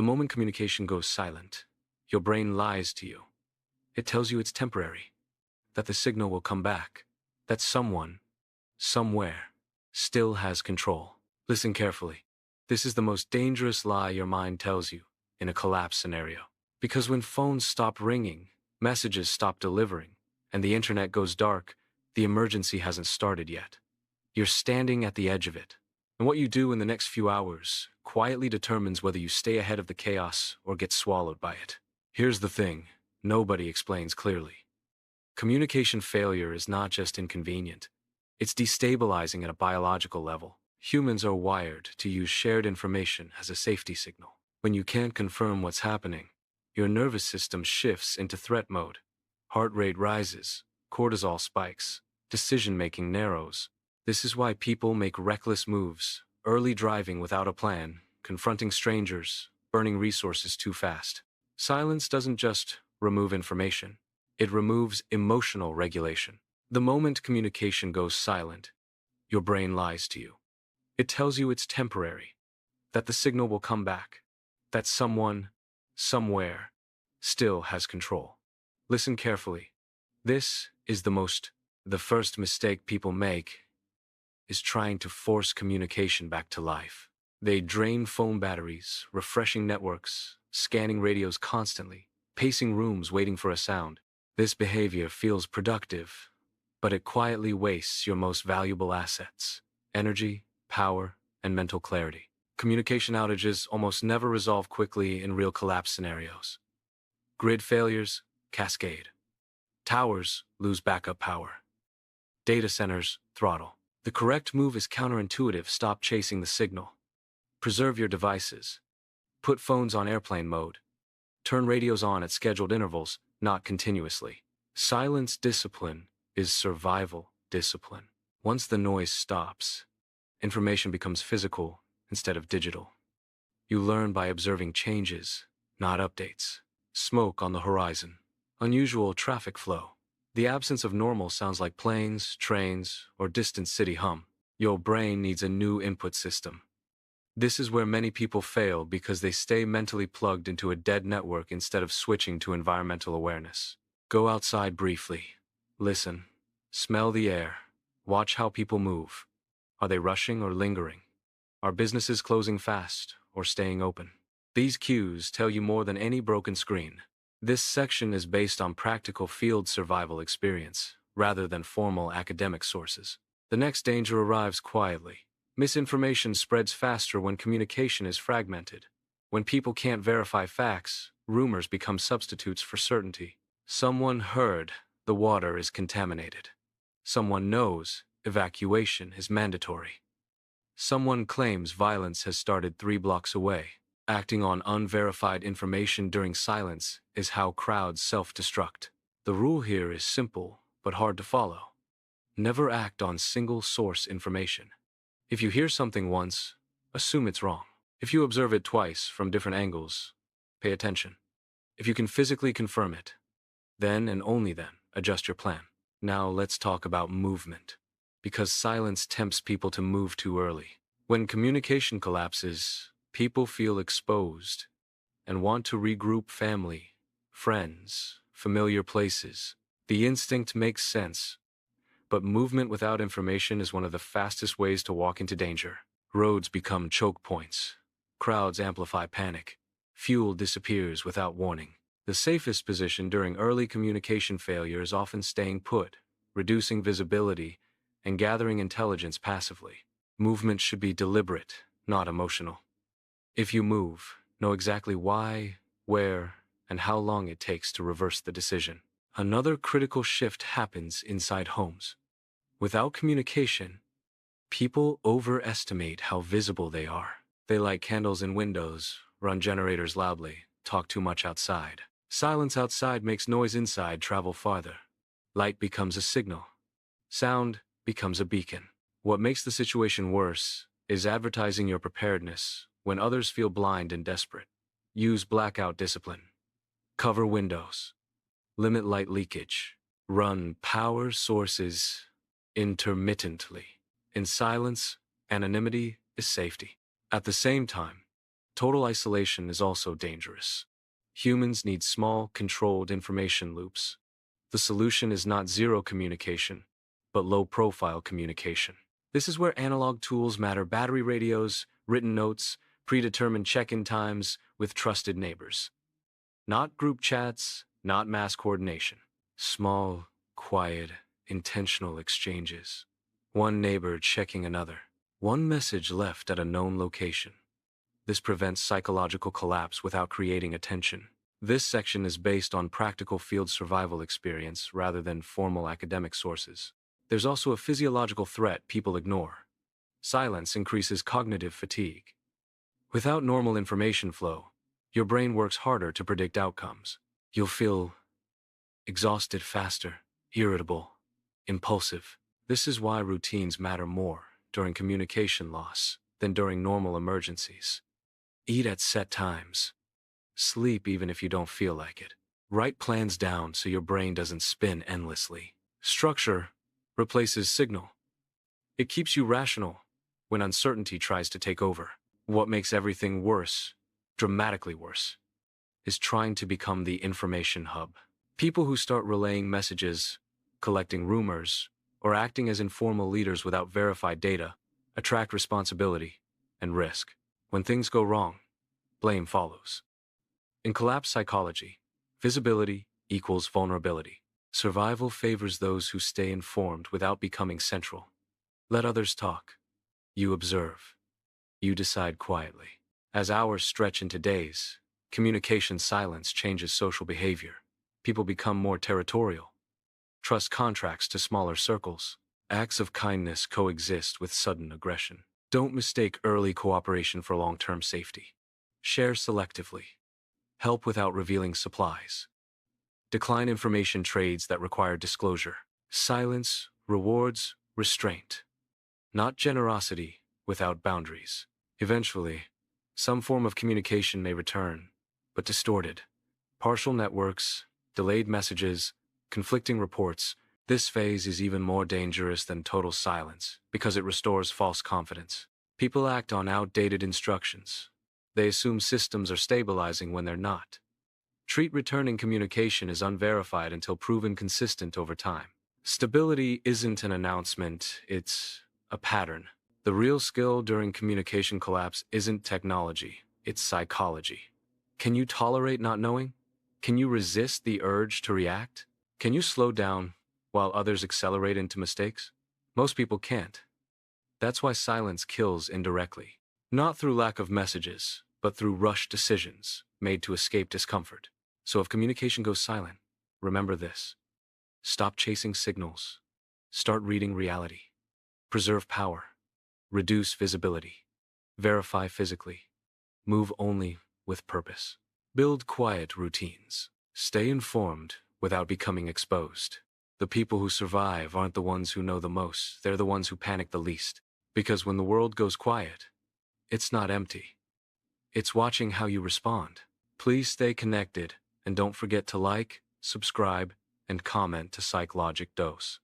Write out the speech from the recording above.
The moment communication goes silent, your brain lies to you. It tells you it's temporary, that the signal will come back, that someone, somewhere, still has control. Listen carefully. This is the most dangerous lie your mind tells you in a collapse scenario. Because when phones stop ringing, messages stop delivering, and the internet goes dark, the emergency hasn't started yet. You're standing at the edge of it. And what you do in the next few hours quietly determines whether you stay ahead of the chaos or get swallowed by it. Here's the thing, nobody explains clearly. Communication failure is not just inconvenient. It's destabilizing at a biological level. Humans are wired to use shared information as a safety signal. When you can't confirm what's happening, your nervous system shifts into threat mode. Heart rate rises, cortisol spikes, decision-making narrows. This is why people make reckless moves, early driving without a plan, confronting strangers, burning resources too fast. Silence doesn't just remove information. It removes emotional regulation. The moment communication goes silent, your brain lies to you. It tells you it's temporary, that the signal will come back, that someone, somewhere, still has control. Listen carefully. This is the first mistake people make is trying to force communication back to life. They drain phone batteries, refreshing networks, scanning radios constantly, pacing rooms waiting for a sound. This behavior feels productive, but it quietly wastes your most valuable assets: energy, power, and mental clarity. Communication outages almost never resolve quickly in real collapse scenarios. Grid failures cascade. Towers lose backup power. Data centers throttle. The correct move is counterintuitive. Stop chasing the signal. Preserve your devices. Put phones on airplane mode. Turn radios on at scheduled intervals, not continuously. Silence discipline is survival discipline. Once the noise stops, information becomes physical instead of digital. You learn by observing changes, not updates. Smoke on the horizon. Unusual traffic flow. The absence of normal sounds like planes, trains, or distant city hum. Your brain needs a new input system. This is where many people fail because they stay mentally plugged into a dead network instead of switching to environmental awareness. Go outside briefly. Listen. Smell the air. Watch how people move. Are they rushing or lingering? Are businesses closing fast or staying open? These cues tell you more than any broken screen. This section is based on practical field survival experience, rather than formal academic sources. The next danger arrives quietly. Misinformation spreads faster when communication is fragmented. When people can't verify facts, rumors become substitutes for certainty. Someone heard the water is contaminated. Someone knows evacuation is mandatory. Someone claims violence has started 3 blocks away. Acting on unverified information during silence is how crowds self-destruct. The rule here is simple, but hard to follow. Never act on single-source information. If you hear something once, assume it's wrong. If you observe it twice from different angles, pay attention. If you can physically confirm it, then and only then, adjust your plan. Now let's talk about movement. Because silence tempts people to move too early. When communication collapses, people feel exposed and want to regroup family, friends, familiar places. The instinct makes sense, but movement without information is one of the fastest ways to walk into danger. Roads become choke points. Crowds amplify panic. Fuel disappears without warning. The safest position during early communication failure is often staying put, reducing visibility, and gathering intelligence passively. Movement should be deliberate, not emotional. If you move, know exactly why, where, and how long it takes to reverse the decision. Another critical shift happens inside homes. Without communication, people overestimate how visible they are. They light candles in windows, run generators loudly, talk too much outside. Silence outside makes noise inside travel farther. Light becomes a signal. Sound becomes a beacon. What makes the situation worse is advertising your preparedness when others feel blind and desperate. Use blackout discipline. Cover windows. Limit light leakage. Run power sources intermittently. In silence, anonymity is safety. At the same time, Total isolation is also dangerous. Humans need small, controlled information loops. The solution is not zero communication, but low-profile communication. This is where analog tools matter: battery radios, written notes, predetermined check-in times with trusted neighbors. Not group chats, not mass coordination. Small, quiet, intentional exchanges. One neighbor checking another. One message left at a known location. This prevents psychological collapse without creating a tension. This section is based on practical field survival experience rather than formal academic sources. There's also a physiological threat people ignore. Silence increases cognitive fatigue. Without normal information flow, your brain works harder to predict outcomes. You'll feel exhausted faster, irritable, impulsive. This is why routines matter more during communication loss than during normal emergencies. Eat at set times. Sleep even if you don't feel like it. Write plans down so your brain doesn't spin endlessly. Structure replaces signal. It keeps you rational when uncertainty tries to take over. What makes everything worse, dramatically worse, is trying to become the information hub. People who start relaying messages, collecting rumors, or acting as informal leaders without verified data attract responsibility and risk. When things go wrong, blame follows. In collapse psychology, visibility equals vulnerability. Survival favors those who stay informed without becoming central. Let others talk. You observe. You decide quietly. As hours stretch into days, communication silence changes social behavior. People become more territorial. Trust contracts to smaller circles. Acts of kindness coexist with sudden aggression. Don't mistake early cooperation for long-term safety. Share selectively. Help without revealing supplies. Decline information trades that require disclosure. Silence rewards restraint, not generosity without boundaries. Eventually, some form of communication may return, but distorted. Partial networks, delayed messages, conflicting reports. This phase is even more dangerous than total silence because it restores false confidence. People act on outdated instructions. They assume systems are stabilizing when they're not. Treat returning communication as unverified until proven consistent over time. Stability isn't an announcement, it's a pattern. The real skill during communication collapse isn't technology, it's psychology. Can you tolerate not knowing? Can you resist the urge to react? Can you slow down while others accelerate into mistakes? Most people can't. That's why silence kills indirectly. Not through lack of messages, but through rushed decisions made to escape discomfort. So if communication goes silent, remember this. Stop chasing signals. Start reading reality. Preserve power. Reduce visibility. Verify physically. Move only with purpose. Build quiet routines. Stay informed without becoming exposed. The people who survive aren't the ones who know the most, they're the ones who panic the least. Because when the world goes quiet, it's not empty. It's watching how you respond. Please stay connected, and don't forget to like, subscribe, and comment to Psych Logic Dose.